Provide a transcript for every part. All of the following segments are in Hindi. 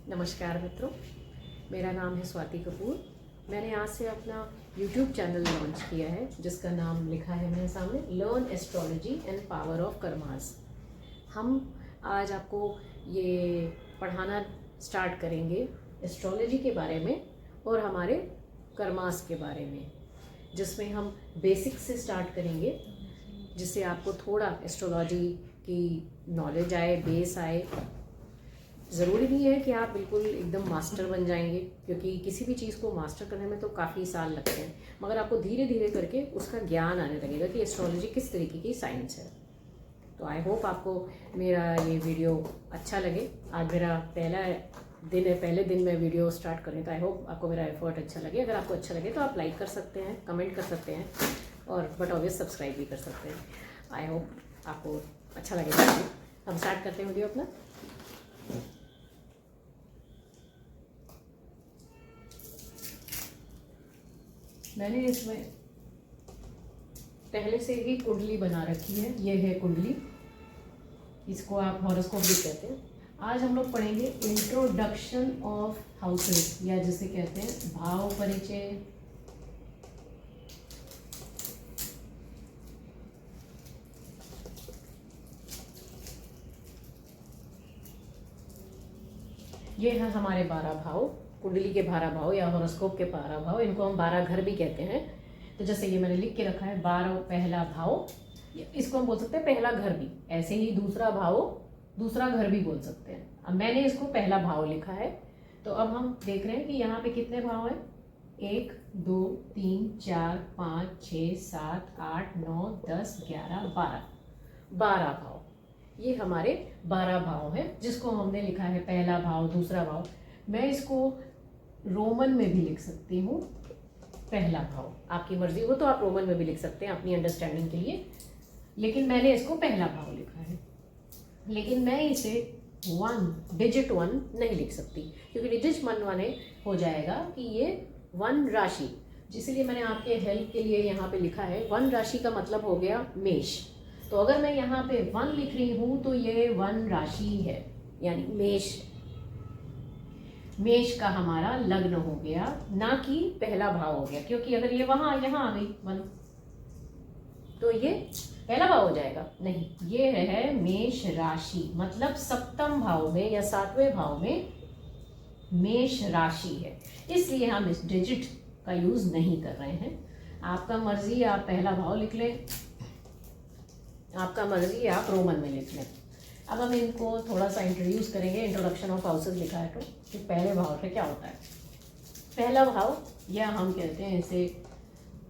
नमस्कार मित्रों, मेरा नाम है स्वाति कपूर। मैंने आज से अपना YouTube चैनल लॉन्च किया है जिसका नाम लिखा है मेरे सामने, learn astrology and power of karmas. हम आज आपको ये पढ़ाना स्टार्ट करेंगे एस्ट्रोलॉजी के बारे में और हमारे कर्मास के बारे में, जिसमें हम बेसिक से स्टार्ट करेंगे, जिससे आपको थोड़ा एस्ट्रोलॉजी की नॉलेज आए, बेस आए। ज़रूरी नहीं है कि आप बिल्कुल एकदम मास्टर बन जाएंगे, क्योंकि किसी भी चीज़ को मास्टर करने में तो काफ़ी साल लगते हैं, मगर आपको धीरे धीरे करके उसका ज्ञान आने लगेगा कि एस्ट्रोलॉजी किस तरीके की साइंस है। तो आई होप आपको मेरा ये वीडियो अच्छा लगे। आज मेरा पहला दिन है, पहले दिन मैं वीडियो स्टार्ट करें, तो आई होप आपको मेरा एफर्ट अच्छा लगे। अगर आपको अच्छा लगे तो आप लाइक कर सकते हैं, कमेंट कर सकते हैं और बट ऑब्वियस सब्सक्राइब भी कर सकते हैं। आई होप आपको अच्छा लगेगा। हम स्टार्ट करते हैं वीडियो अपना। मैंने इसमें पहले से ही कुंडली बना रखी है। ये है कुंडली, इसको आप हॉरोस्कोप भी कहते हैं। आज हम लोग पढ़ेंगे इंट्रोडक्शन ऑफ हाउसेस, या जिसे कहते हैं भाव परिचय। ये है हमारे 12 भाव, कुंडली के 12 भाव या हॉरोस्कोप के 12 भाव। इनको हम 12 घर भी कहते हैं। तो जैसे ये मैंने लिख के रखा है 12 पहला भाव, इसको हम बोल सकते हैं पहला घर भी। ऐसे ही दूसरा भाव दूसरा घर भी बोल सकते हैं। अब मैंने इसको पहला भाव लिखा है। तो अब हम देख रहे हैं कि यहाँ पे कितने भाव हैं। 1 2 3 4 5 6 7 8 9 10 11 12 भाव। ये हमारे 12 भाव हैं, जिसको हमने लिखा है पहला भाव दूसरा भाव। मैं इसको रोमन में भी लिख सकती हूँ पहला भाव। आपकी मर्जी हो तो आप रोमन में भी लिख सकते हैं अपनी अंडरस्टैंडिंग के लिए, लेकिन मैंने इसको पहला भाव लिखा है। लेकिन मैं इसे डिजिट 1 नहीं लिख सकती, क्योंकि डिजिट 1 माने हो जाएगा कि ये 1 राशि, जिसलिए मैंने आपके हेल्प के लिए यहाँ पे लिखा है 1 राशि का मतलब हो गया मेष। तो अगर मैं यहाँ पे 1 लिख रही हूँ तो ये 1 राशि है, यानी मेष का हमारा लग्न हो गया, ना कि पहला भाव हो गया। क्योंकि अगर ये यहाँ आ गई 1 तो ये पहला भाव हो जाएगा, नहीं, ये है मेष राशि, मतलब 7वें भाव में या 7वें भाव में मेष राशि है। इसलिए हम इस डिजिट का यूज नहीं कर रहे हैं। आपका मर्जी, आप पहला भाव लिख लें, आपका मर्जी आप रोमन में लिख लें। अब हम इनको थोड़ा सा इंट्रोड्यूस करेंगे। इंट्रोडक्शन ऑफ हाउसेस लिखा है तो कि पहले भाव से क्या होता है। पहला भाव, या हम कहते हैं इसे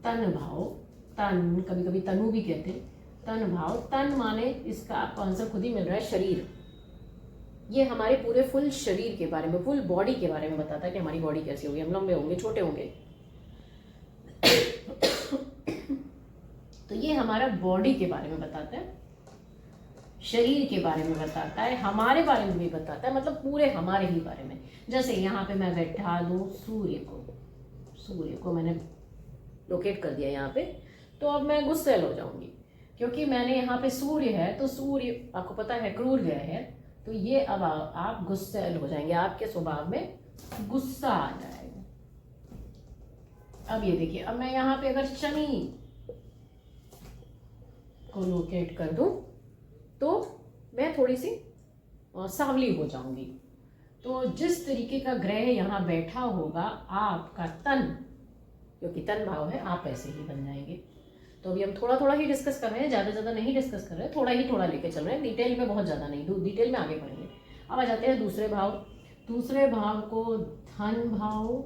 तन भाव, तन, कभी कभी तनु भी कहते हैं। तन भाव, तन माने इसका आपको आंसर खुद ही मिल रहा है, शरीर। ये हमारे पूरे फुल शरीर के बारे में, फुल बॉडी के बारे में बताता है कि हमारी बॉडी कैसी होगी, हम लंबे होंगे, छोटे होंगे। तो ये हमारा बॉडी के बारे में बताता है, शरीर के बारे में बताता है, हमारे बारे में भी बताता है, मतलब पूरे हमारे ही बारे में। जैसे यहाँ पे मैं बैठा दूँ सूर्य को मैंने लोकेट कर दिया यहाँ पे, तो अब मैं गुस्सैल हो जाऊंगी, क्योंकि मैंने यहाँ पे सूर्य है, तो सूर्य आपको पता है क्रूर ग्रह है, तो ये अब आप गुस्सैल हो जाएंगे, आपके स्वभाव में गुस्सा आ जाएगा। अब ये देखिए, अब मैं यहाँ पे अगर शनि को लोकेट कर दूं तो मैं थोड़ी सी सांवली हो जाऊंगी। तो जिस तरीके का ग्रह यहाँ बैठा होगा, आपका तन, क्योंकि तन भाव है, आप ऐसे ही बन जाएंगे। तो अभी हम थोड़ा थोड़ा ही डिस्कस कर रहे हैं, ज़्यादा नहीं डिस्कस कर रहे हैं, थोड़ा लेके चल रहे हैं, डिटेल में बहुत ज़्यादा नहीं, डिटेल में आगे बढ़ेंगे। अब आ जाते हैं दूसरे भाव। दूसरे भाव को धन भाव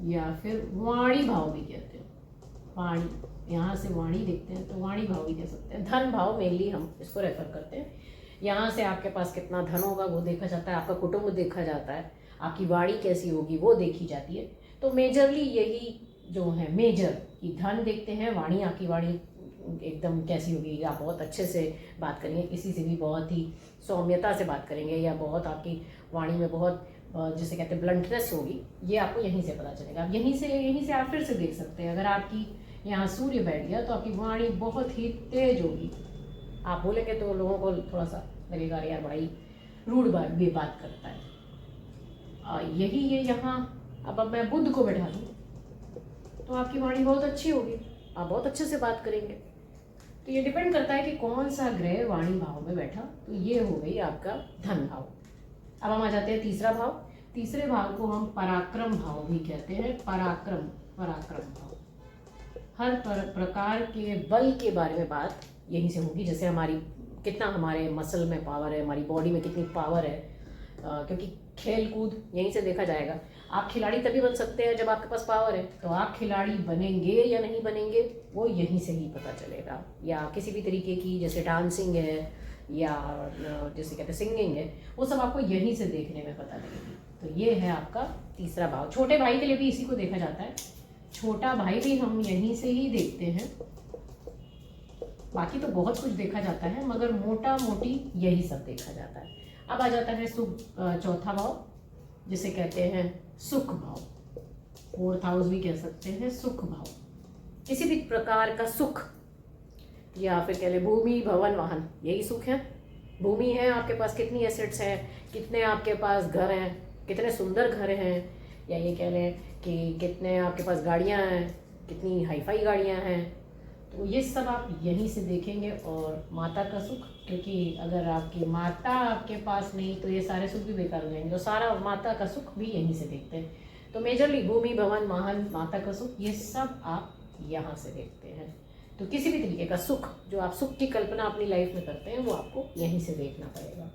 या फिर वाणी भाव भी कहते हैं। वाणी, यहाँ से वाणी देखते हैं तो वाणी भाव भी कह सकते हैं। धन भाव मेनली हम इसको रेफर करते हैं। यहाँ से आपके पास कितना धन होगा वो देखा जाता है, आपका कुटुंब देखा जाता है, आपकी वाणी कैसी होगी वो देखी जाती है। तो मेजरली यही जो है, मेजर की धन देखते हैं, वाणी, आपकी वाणी एकदम कैसी होगी, आप बहुत अच्छे से बात करेंगे, किसी से भी बहुत ही सौम्यता से बात करेंगे, या बहुत आपकी वाणी में बहुत जिसे कहते हैं ब्लंटनेस होगी, ये आपको यहीं से पता चलेगा। अब यहीं से आप फिर से देख सकते हैं, अगर आपकी यहाँ सूर्य बैठ गया तो आपकी वाणी बहुत ही तेज होगी। आप बोलेंगे तो लोगों को थोड़ा सा लगेगा यार बड़ा ही रूड भी बात करता है, यही ये यहाँ अब मैं बुध को बैठा दूँ तो आपकी वाणी बहुत अच्छी होगी, आप बहुत अच्छे से बात करेंगे। तो ये डिपेंड करता है कि कौन सा ग्रह वाणी भाव में बैठा। तो ये हो गई आपका धन भाव। अब हम आ जाते हैं तीसरा भाव। तीसरे भाव को हम पराक्रम भाव भी कहते हैं। पराक्रम भाव, हर प्रकार के बल के बारे में बात यहीं से होगी। जैसे कितना हमारे मसल में पावर है, हमारी बॉडी में कितनी पावर है, क्योंकि खेल कूद यहीं से देखा जाएगा। आप खिलाड़ी तभी बन सकते हैं जब आपके पास पावर है, तो आप खिलाड़ी बनेंगे या नहीं बनेंगे वो यहीं से ही पता चलेगा। या किसी भी तरीके की जैसे डांसिंग है या जैसे कहते हैं सिंगिंग है, वो सब आपको यहीं से देखने में पता लगेगी। तो ये है आपका तीसरा भाव। छोटे भाई के लिए भी इसी को देखा जाता है, छोटा भाई भी हम यहीं से ही देखते हैं। बाकी तो बहुत कुछ देखा जाता है मगर मोटा मोटी यही सब देखा जाता है। अब आ जाता है चौथा भाव, जिसे कहते हैं सुख भाव। 4th हाउस भी कह सकते हैं सुख भाव। किसी भी प्रकार का सुख, या फिर कह ले भूमि भवन वाहन, यही सुख है। भूमि है आपके पास, कितनी एसेट्स हैं, कितने आपके पास घर हैं, कितने सुंदर घर हैं, या ये कह लें कि कितने आपके पास गाड़ियाँ हैं, कितनी हाईफाई गाड़ियाँ हैं। तो ये सब आप यहीं से देखेंगे। और माता का सुख, क्योंकि अगर आपकी माता आपके पास नहीं तो ये सारे सुख भी बेकार हो जाएंगे। तो सारा माता का सुख भी यहीं से देखते हैं। तो मेजरली भूमि भवन वाहन, माता का सुख, ये सब आप यहाँ से देखते हैं। तो किसी भी तरीके का सुख, जो आप सुख की कल्पना अपनी लाइफ में करते हैं, वो आपको यहीं से देखना पड़ेगा।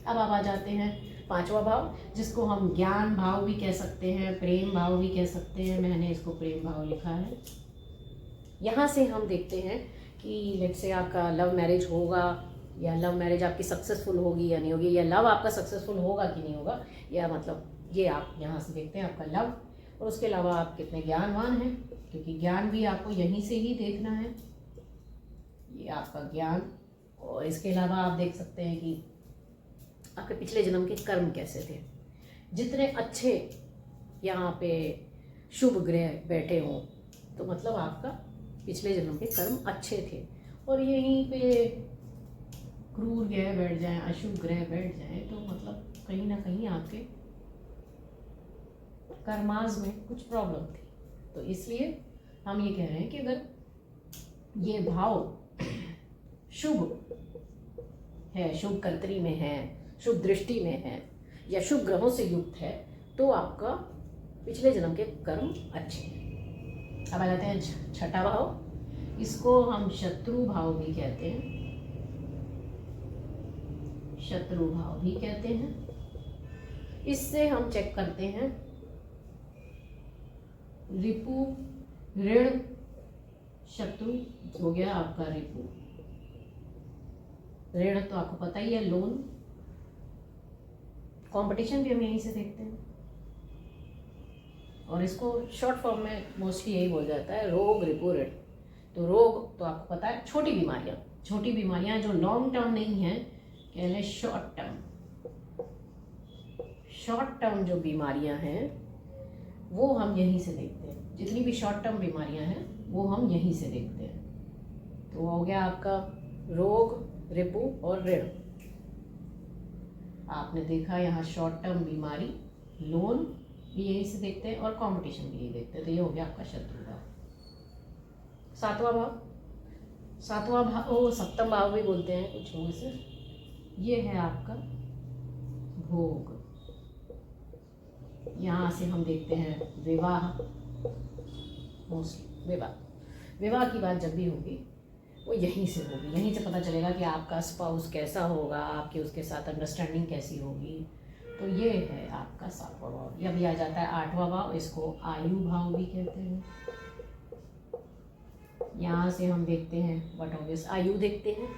अब आप आ जाते हैं 5वां भाव, जिसको हम ज्ञान भाव भी कह सकते हैं, प्रेम भाव भी कह सकते हैं। मैंने इसको प्रेम भाव लिखा है। यहाँ से हम देखते हैं कि लेट से आपका लव मैरिज होगा, या लव मैरिज आपकी सक्सेसफुल होगी या नहीं होगी, या लव आपका सक्सेसफुल होगा कि नहीं होगा, या मतलब ये आप यहाँ से देखते हैं आपका लव। और उसके अलावा आप कितने ज्ञानवान हैं, क्योंकि ज्ञान भी आपको यहीं से ही देखना है। ये आपका ज्ञान। और इसके अलावा आप देख सकते हैं कि आपके पिछले जन्म के कर्म कैसे थे। जितने अच्छे यहाँ पे शुभ ग्रह बैठे हों तो मतलब आपका पिछले जन्म के कर्म अच्छे थे। और यहीं पे क्रूर ग्रह बैठ जाएं, अशुभ ग्रह बैठ जाएं, तो मतलब कहीं ना कहीं आपके कर्माज में कुछ प्रॉब्लम थी। तो इसलिए हम ये कह रहे हैं कि अगर ये भाव शुभ है, शुभ कर्तरी में है, शुभ दृष्टि में है, या शुभ ग्रहों से युक्त है, तो आपका पिछले जन्म के कर्म अच्छे हैं। अब आ जाते हैं 6ठा भाव। इसको हम शत्रु भाव भी कहते हैं। शत्रु भाव भी कहते हैं। इससे हम चेक करते हैं रिपु, ऋण, शत्रु हो गया आपका रिपु। ऋण तो आपको पता ही है, लोन। कंपटीशन भी हम यहीं से देखते हैं। और इसको शॉर्ट फॉर्म में मोस्टली यही बोला जाता है, रोग, रिपु, ऋण। तो रोग तो आपको पता है, छोटी बीमारियां जो लॉन्ग टर्म नहीं है, कह लें शॉर्ट टर्म जो बीमारियां हैं वो हम यहीं से देखते हैं। जितनी भी शॉर्ट टर्म बीमारियां हैं वो हम यहीं से देखते हैं। तो हो गया आपका रोग, रिपु और ऋण। आपने देखा यहाँ शॉर्ट टर्म बीमारी, लोन भी यहीं से देखते हैं, और कंपटीशन भी यही देखते हैं। तो ये हो गया आपका शत्रु भाव। 7वां भाव, सप्तम भाव भी बोलते हैं कुछ लोग इसे। ये है आपका भोग। यहाँ से हम देखते हैं विवाह। मोस्टली विवाह की बात जब भी होगी वो यहीं से होगी। यहीं से पता चलेगा कि आपका स्पाउस कैसा होगा, आपकी उसके साथ अंडरस्टैंडिंग कैसी होगी। तो ये है आपका 7वां भाव। यह भी आ जाता है 8वां भाव। इसको आयु भाव भी कहते हैं। यहाँ से हम देखते हैं व्हाट ऑब्वियस आयु देखते हैं।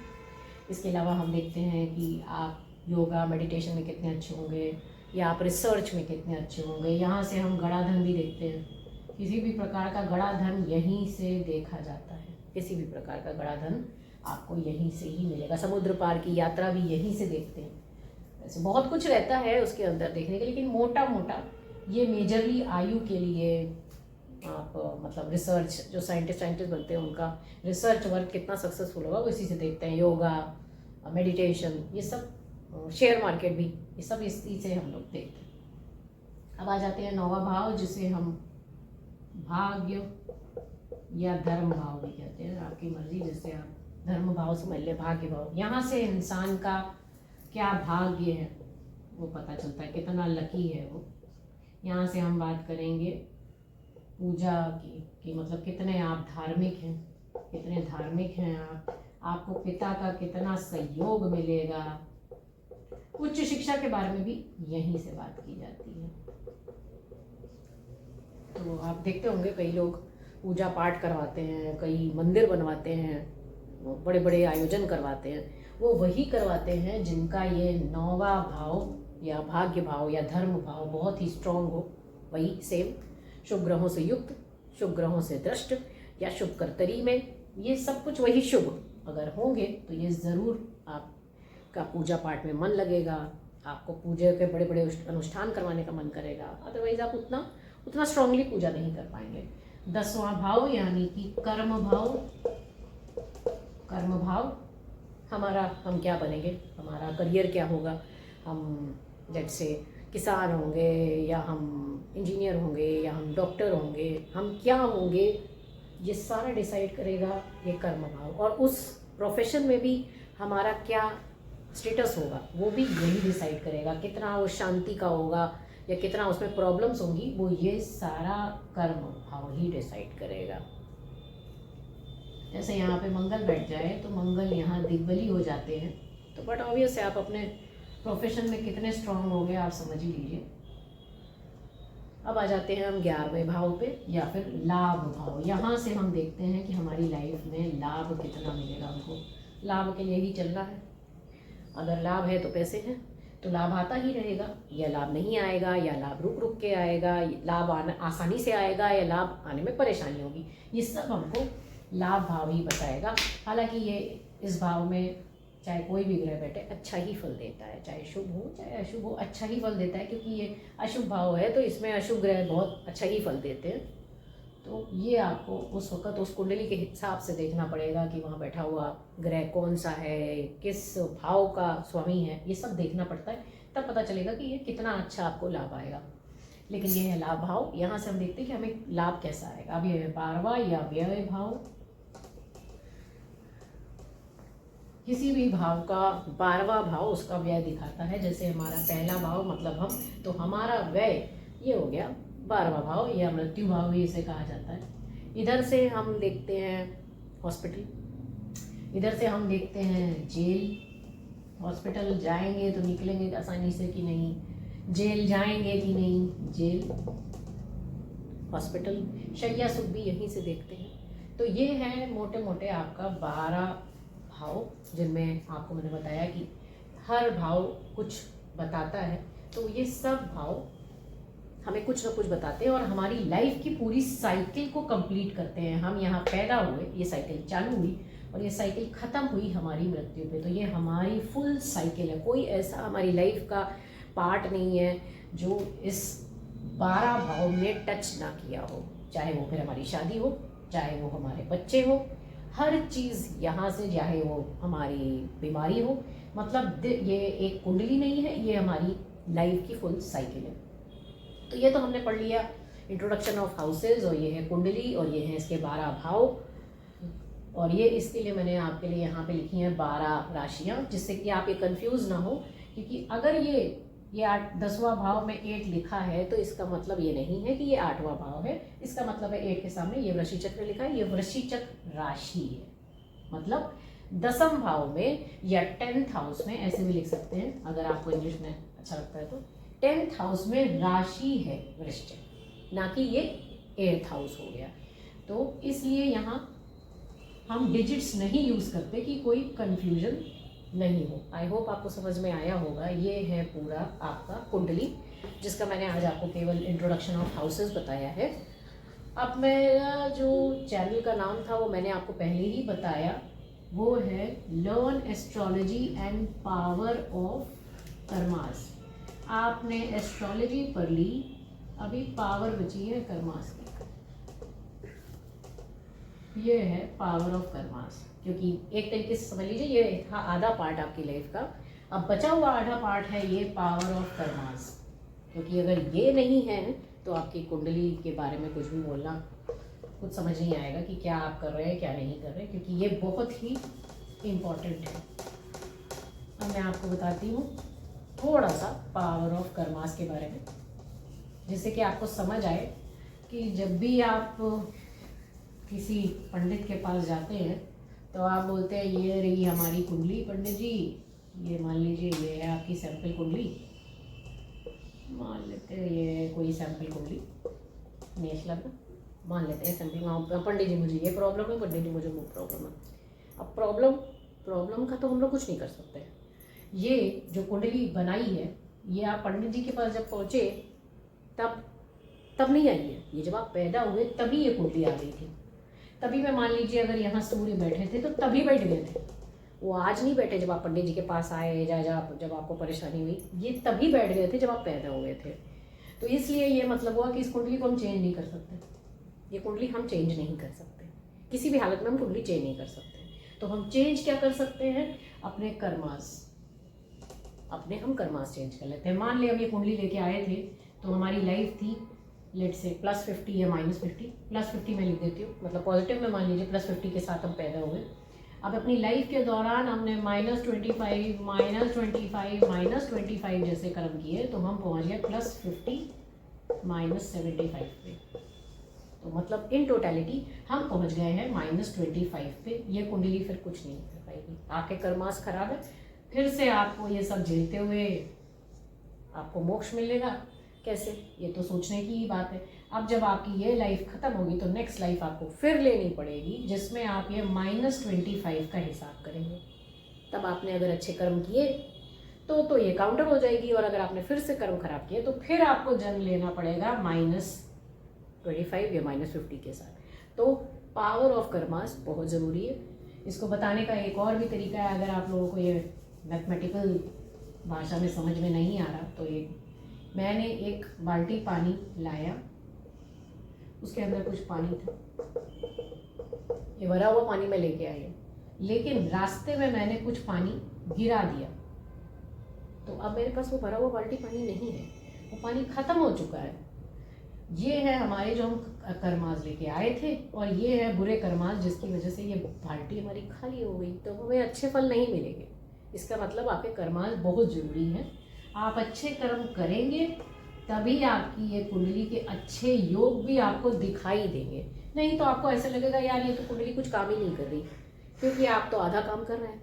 इसके अलावा हम देखते हैं कि आप योगा मेडिटेशन में कितने अच्छे होंगे, या आप रिसर्च में कितने अच्छे होंगे। यहाँ से हम गड़ा धन भी देखते हैं। किसी भी प्रकार का गड़ा धन यहीं से देखा जाता है। किसी भी प्रकार का गड़ा धन आपको यहीं से ही मिलेगा। समुद्र पार की यात्रा भी यहीं से देखते हैं। वैसे बहुत कुछ रहता है उसके अंदर देखने के, लेकिन मोटा मोटा ये मेजरली आयु के लिए आप मतलब रिसर्च, जो साइंटिस्ट बनते हैं उनका रिसर्च वर्क कितना सक्सेसफुल होगा वो इसी से देखते हैं। योगा, मेडिटेशन, ये सब, शेयर मार्केट भी, ये सब इसी से हम लोग देखते हैं। अब आ जाते हैं 9वां भाव, जिसे हम भाग्य या धर्म भाव भी कहते हैं, आपकी मर्जी, जैसे आप धर्म भाव समझ ले, भाग्य भाव। यहाँ से इंसान का क्या भाग्य है वो पता चलता है, कितना लकी है वो। यहाँ से हम बात करेंगे पूजा की कि मतलब कितने आप धार्मिक हैं, कितने धार्मिक हैं आप, आपको पिता का कितना सहयोग मिलेगा। उच्च शिक्षा के बारे में भी यहीं से बात की जाती है। तो आप देखते होंगे कई लोग पूजा पाठ करवाते हैं, कई मंदिर बनवाते हैं, बड़े बड़े आयोजन करवाते हैं, वो वही करवाते हैं जिनका ये 9वां भाव या भाग्य भाव या धर्म भाव बहुत ही स्ट्रांग हो। वही सेम शुभ ग्रहों से युक्त, शुभ ग्रहों से दृष्ट या शुभ कर्तरी में, ये सब कुछ वही शुभ अगर होंगे तो ये ज़रूर आपका पूजा पाठ में मन लगेगा, आपको पूजा के बड़े बड़े अनुष्ठान करवाने का मन करेगा। अदरवाइज आप उतना स्ट्रांगली पूजा नहीं कर पाएंगे। 10वां भाव यानी कि कर्म भाव। कर्म भाव हमारा, हम क्या बनेंगे, हमारा करियर क्या होगा, हम जैसे किसान होंगे या हम इंजीनियर होंगे या हम डॉक्टर होंगे, हम क्या होंगे, ये सारा डिसाइड करेगा ये कर्म भाव। और उस प्रोफेशन में भी हमारा क्या स्टेटस होगा वो भी यही डिसाइड करेगा, कितना वो शांति का होगा या कितना उसमें प्रॉब्लम्स होंगी, वो ये सारा कर्म भाव ही डिसाइड करेगा। जैसे यहाँ पे मंगल बैठ जाए तो मंगल यहाँ दिग्बली हो जाते हैं, तो बट ऑब्वियस है आप अपने प्रोफेशन में कितने स्ट्रांग हो गए आप समझ ही लीजिए। अब आ जाते हैं हम 11वें भाव पे या फिर लाभ भाव। यहाँ से हम देखते हैं कि हमारी लाइफ में लाभ कितना मिलेगा हमको। लाभ के लिए ही चलना है, अगर लाभ है तो पैसे हैं तो लाभ आता ही रहेगा, या लाभ नहीं आएगा, या लाभ रुक रुक के आएगा, लाभ आना आसानी से आएगा या लाभ आने में परेशानी होगी, ये सब हमको लाभ भाव ही बताएगा। हालांकि ये इस भाव में चाहे कोई भी ग्रह बैठे अच्छा ही फल देता है, चाहे शुभ हो चाहे अशुभ हो, अच्छा ही फल देता है, क्योंकि ये अशुभ भाव है तो इसमें अशुभ ग्रह बहुत अच्छा ही फल देते हैं। तो ये आपको उस वक्त उस कुंडली के हिसाब से देखना पड़ेगा कि वहाँ बैठा हुआ ग्रह कौन सा है, किस भाव का स्वामी है, ये सब देखना पड़ता है, तब पता चलेगा कि ये कितना अच्छा आपको लाभ आएगा। लेकिन ये है लाभ भाव। यहाँ से हम देखते हैं कि हमें लाभ कैसा आएगा। अब ये है 12वां या व्यय भाव। किसी भी भाव का 12वां भाव उसका व्यय दिखाता है। जैसे हमारा पहला भाव मतलब हम, तो हमारा व्यय ये हो गया 12वां भाव या मृत्यु भाव भी इसे कहा जाता है। इधर से हम देखते हैं हॉस्पिटल, इधर से हम देखते हैं जेल। हॉस्पिटल जाएंगे तो निकलेंगे आसानी से कि नहीं, जेल जाएंगे कि नहीं, जेल हॉस्पिटल। शैया सुख भी यहीं से देखते हैं। तो ये है मोटे मोटे आपका 12 भाव, जिनमें आपको मैंने बताया कि हर भाव कुछ बताता है। तो ये सब भाव हमें कुछ ना कुछ बताते हैं और हमारी लाइफ की पूरी साइकिल को कंप्लीट करते हैं। हम यहाँ पैदा हुए, ये साइकिल चालू हुई और ये साइकिल ख़त्म हुई हमारी मृत्यु पे। तो ये हमारी फुल साइकिल है। कोई ऐसा हमारी लाइफ का पार्ट नहीं है जो इस 12 भाव में टच ना किया हो, चाहे वो फिर हमारी शादी हो, चाहे वो हमारे बच्चे हो, हर चीज़ यहाँ से, चाहे वो हमारी बीमारी हो। मतलब ये एक कुंडली नहीं है, ये हमारी लाइफ की फुल साइकिल है। तो ये तो हमने पढ़ लिया इंट्रोडक्शन ऑफ हाउसेज, और ये है कुंडली और ये है इसके 12 भाव। और ये इसके लिए मैंने आपके लिए यहाँ पे लिखी हैं 12 राशियाँ, जिससे कि आप ये कंफ्यूज ना हो। क्योंकि अगर ये 10वां भाव में 8 लिखा है तो इसका मतलब ये नहीं है कि ये 8वां भाव है। इसका मतलब है 8 के सामने ये वृश्चिक चक्र लिखा है, ये वृश्चिक चक्र राशि है। मतलब 10वें भाव में या 10th हाउस में, ऐसे भी लिख सकते हैं अगर आपको इंग्लिश में अच्छा लगता है तो। 10th हाउस में राशि है वृश्चिक, ना कि ये 8th हाउस हो गया। तो इसलिए यहाँ हम डिजिट्स नहीं यूज़ करते कि कोई कंफ्यूजन नहीं हो। आई होप आपको समझ में आया होगा। ये है पूरा आपका कुंडली, जिसका मैंने आज आपको केवल इंट्रोडक्शन ऑफ हाउसेस बताया है। अब मेरा जो चैनल का नाम था वो मैंने आपको पहले ही बताया, वो है learn astrology and power of karmas. आपने एस्ट्रोलॉजी पढ़ ली, अभी पावर बची है कर्मास की। ये है पावर ऑफ कर्मास, क्योंकि एक तरीके से समझ लीजिए ये था आधा पार्ट आपकी लाइफ का। अब बचा हुआ आधा पार्ट है ये पावर ऑफ कर्मास। क्योंकि अगर ये नहीं है तो आपकी कुंडली के बारे में कुछ भी बोलना कुछ समझ नहीं आएगा कि क्या आप कर रहे हैं क्या नहीं कर रहे, क्योंकि ये बहुत ही इम्पॉर्टेंट है। अब मैं आपको बताती हूँ थोड़ा सा पावर ऑफ कर्मास के बारे में, जिससे कि आपको समझ आए कि जब भी आप किसी पंडित के पास जाते हैं तो आप बोलते हैं ये रही हमारी कुंडली पंडित जी, ये मान लीजिए ये है आपकी सैंपल कुंडली, मान लेते हैं ये कोई सैंपल कुंडली मेष लग्न मान लेते हैं सैंपल। पंडित जी मुझे ये प्रॉब्लम है, पंडित जी मुझे वो प्रॉब्लम है। अब प्रॉब्लम का तो हम लोग कुछ नहीं कर सकते। ये जो कुंडली बनाई है ये आप पंडित जी के पास जब पहुँचे तब नहीं आई है, ये जब आप पैदा हुए तभी ये कुंडली आ गई थी। तभी मैं मान लीजिए अगर यहाँ सूर्य बैठे थे तो तभी बैठ गए थे, वो आज नहीं बैठे जब आप पंडित जी के पास आए जब आपको परेशानी हुई, ये तभी बैठ गए थे जब आप पैदा हुए थे। तो इसलिए ये मतलब हुआ कि इस कुंडली को हम चेंज नहीं कर सकते, ये कुंडली हम चेंज नहीं कर सकते, किसी भी हालत में हम कुंडली चेंज नहीं कर सकते। तो हम चेंज क्या कर सकते हैं, अपने कर्मास चेंज कर लेते हैं। मान लिया हम ये कुंडली लेके आए थे तो हमारी लाइफ थी लेट से +50 या -50, +50 में लिख देती हूँ, मतलब पॉजिटिव में मान लीजिए +50 के साथ हम पैदा हुए। अब अपनी लाइफ के दौरान हमने -25 -25 जैसे कर्म किए तो हम पहुँच गए +50 -75 पे। तो मतलब इन टोटलिटी हम पहुँच गए हैं -25 पे। ये कुंडली फिर कुछ नहीं कर पाएगी, आपके कर्मास खराब है। फिर से आपको ये सब झेलते हुए आपको मोक्ष मिलेगा कैसे, ये तो सोचने की ही बात है। अब जब आपकी ये लाइफ ख़त्म होगी तो नेक्स्ट लाइफ आपको फिर लेनी पड़ेगी, जिसमें आप ये -25 का हिसाब करेंगे। तब आपने अगर अच्छे कर्म किए तो ये काउंटर हो जाएगी, और अगर आपने फिर से कर्म खराब किए तो फिर आपको जन्म लेना पड़ेगा -25 या -50 के साथ। तो पावर ऑफ कर्मास बहुत ज़रूरी है। इसको बताने का एक और भी तरीका है, अगर आप लोगों को ये मैथमेटिकल भाषा में समझ में नहीं आ रहा तो मैंने एक बाल्टी पानी लाया, उसके अंदर कुछ पानी था, ये भरा हुआ पानी मैं लेके आई हूँ, लेकिन रास्ते में मैंने कुछ पानी गिरा दिया, तो अब मेरे पास वो भरा हुआ बाल्टी पानी नहीं है, वो पानी ख़त्म हो चुका है। ये है हमारे जो हम कर्मास लेके आए थे, और ये है बुरे कर्मास जिसकी वजह से ये बाल्टी हमारी खाली हो गई, तो हमें अच्छे फल नहीं मिलेंगे। इसका मतलब आपके कर्मास बहुत ज़रूरी हैं। आप अच्छे कर्म करेंगे तभी आपकी ये कुंडली के अच्छे योग भी आपको दिखाई देंगे, नहीं तो आपको ऐसा लगेगा यार ये तो कुंडली कुछ काम ही नहीं कर रही, क्योंकि आप तो आधा काम कर रहे हैं।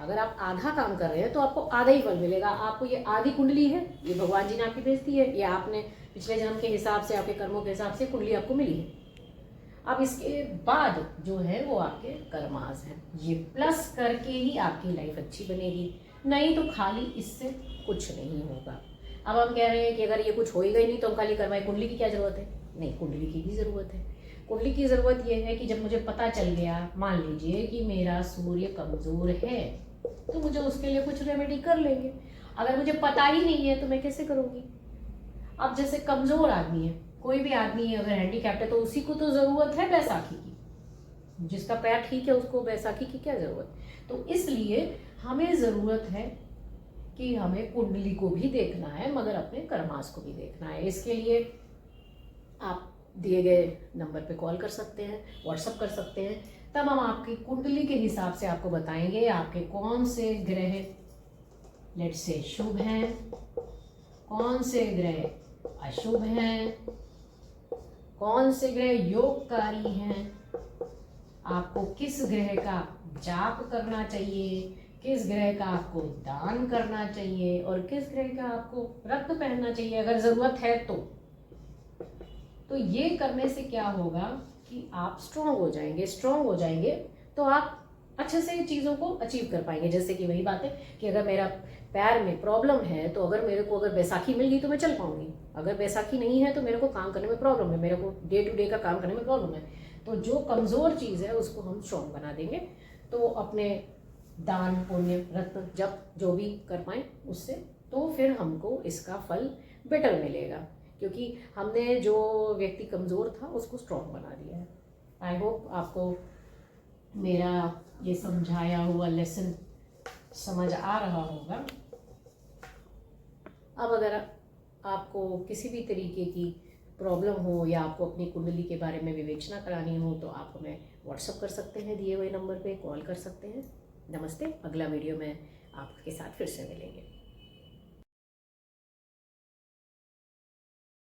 अगर आप आधा काम कर रहे हैं तो आपको आधा ही फल मिलेगा। आपको ये आधी कुंडली है, ये भगवान जी ने आपकी भेज दी है, या आपने पिछले जन्म के हिसाब से आपके कर्मों के हिसाब से कुंडली आपको मिली है। अब इसके बाद जो है वो आपके कर्मास हैं, ये प्लस करके ही आपकी लाइफ अच्छी बनेगी, नहीं तो खाली इससे कुछ नहीं होगा। अब हम कह रहे हैं कि अगर ये कुछ होएगा ही नहीं तो हम खाली करवाएं, कुंडली की क्या ज़रूरत है? नहीं, कुंडली की भी ज़रूरत है। कुंडली की ज़रूरत ये है कि जब मुझे पता चल गया, मान लीजिए कि मेरा सूर्य कमज़ोर है, तो मुझे उसके लिए कुछ रेमेडी कर लेंगे। अगर मुझे पता ही नहीं है तो मैं कैसे करूँगी? अब जैसे कमज़ोर आदमी है, कोई भी आदमी अगर हैंडीकैप्ट है तो उसी को तो ज़रूरत है बैसाखी की, जिसका पैर ठीक है उसको बैसाखी की क्या ज़रूरत? तो इसलिए हमें ज़रूरत है कि हमें कुंडली को भी देखना है, मगर अपने कर्मास को भी देखना है। इसके लिए आप दिए गए नंबर पे कॉल कर सकते हैं, व्हाट्सअप कर सकते हैं, तब हम आपकी कुंडली के हिसाब से आपको बताएंगे आपके कौन से ग्रह लेट से शुभ हैं, कौन से ग्रह अशुभ हैं, कौन से ग्रह योगकारी हैं, आपको किस ग्रह का जाप करना चाहिए, किस ग्रह का आपको दान करना चाहिए, और किस ग्रह का आपको रत्न पहनना चाहिए अगर ज़रूरत है तो ये करने से क्या होगा कि आप स्ट्रांग हो जाएंगे तो आप अच्छे से चीज़ों को अचीव कर पाएंगे। जैसे कि वही बात है कि अगर मेरा पैर में प्रॉब्लम है तो अगर मेरे को बैसाखी मिल गई तो मैं चल पाऊंगी, अगर बैसाखी नहीं है तो मेरे को काम करने में प्रॉब्लम है, मेरे को डे टू डे का काम करने में प्रॉब्लम है, तो जो कमज़ोर चीज़ है उसको हम स्ट्रांग बना देंगे। तो अपने दान पुण्य रत्न जप जो भी कर पाएँ उससे, तो फिर हमको इसका फल बेटर मिलेगा, क्योंकि हमने जो व्यक्ति कमज़ोर था उसको स्ट्रॉन्ग बना दिया है। आई होप आपको मेरा ये समझाया हुआ लेसन समझ आ रहा होगा। अब अगर आपको किसी भी तरीके की प्रॉब्लम हो या आपको अपनी कुंडली के बारे में विवेचना करानी हो तो आप हमें व्हाट्सअप कर सकते हैं, दिए हुए नंबर पे कॉल कर सकते हैं। नमस्ते, अगला वीडियो में आपके साथ फिर से मिलेंगे।